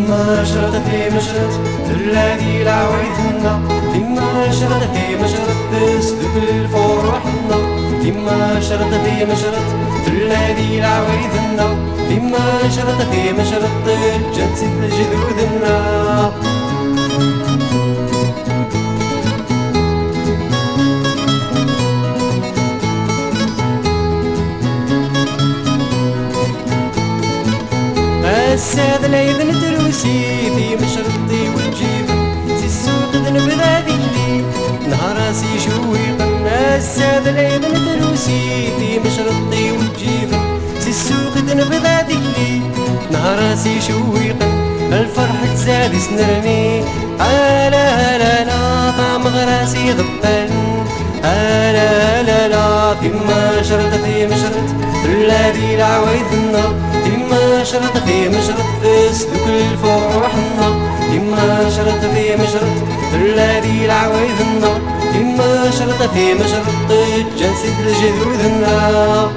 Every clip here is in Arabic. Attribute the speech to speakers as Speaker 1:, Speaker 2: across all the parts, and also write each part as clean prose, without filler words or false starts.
Speaker 1: فيما شرد في مشرد الذي العويثنا فيما شرد في مشرد تسلك الفرحنا فيما شرد في مشرد الذي العويثنا فيما شرد في مشرد الجنس جذوذنا الساد العيد ندروسي في مشرطي والجيب سي السوق نبدا ذكلي نهار راسي شويقا الساد العيد ندروسي في مشرطي والجيب سي السوق نبدا ذكلي نهار راسي شويقا الفرح تزاد سنرمي لا لا لا طعم غراسي غبان لا لا لا فيما شرط في مشرط الذي العويدنا فيما شرط في مشرط تسلك الفرحنا فيما شرط في مشرط الذي العويدنا فيما شرط في مشرط الجنس الجذوذنا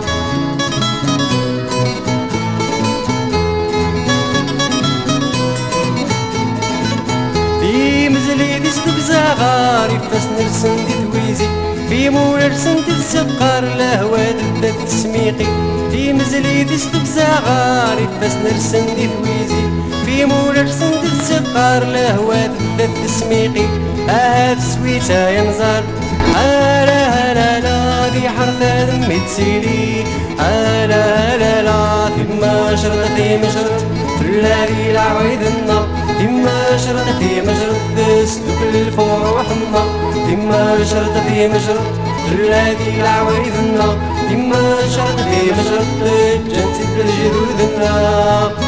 Speaker 1: في مزلي تسلك زغاري فاس نرسم دي تويزي في مول رسمت السقار لهوى تبدا تسميقي في مزلي تسلك زغاري فاس نرسم دي تويزي في مول رسمت السقار لهوى تبدا تسميقي هاد سويتا ينزل لا لا لا دي حرثة دمي تسيلي لا لا لا فيما شرط في مشرط الذي العويدنا فيما شرط في مشرط تسلك الفرحنا فيما شرط في مشرط الذي العويدنا فيما شرط في مشرط الجنس الجذوذنا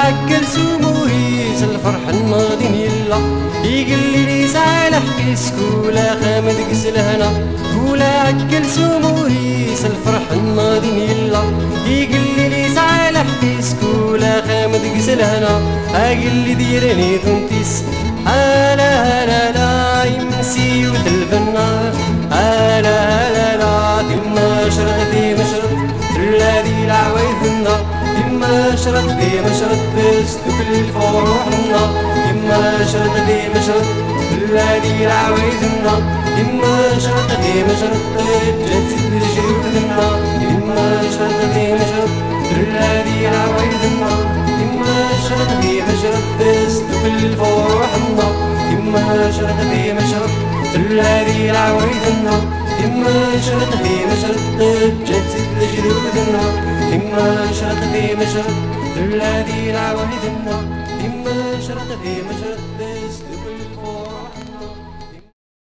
Speaker 1: عكل سموريس الفرح الماضي يلا يقل لي سالح كسكولا خامد قسل هنا كولا عكل سموريس الفرح الماضي يلا يقل لي سالح كسكولا خامد قسل هنا اقل لي ديرني ثنتيس لا لا لا يمسي وثلف النار لا لا لا فيما شرط في مشرط الذي العويذنا فيما شرط في مشرط تسلك الفرحنا فيما شرط في مشرط الذي العويذنا فيما شرط في مشرط الجنس الجذوذنا فيما شرط في مشرط الذي العويذنا فيما شرط في مشرط تسلك الفرحنا فيما شرط في مشرط الذي العويذنا فيما شرط في مشرط الجنس الجذوذنا فيما شرط في مشرط الذي العويذنا فيما شرط في مشرط تسلك الفرحنا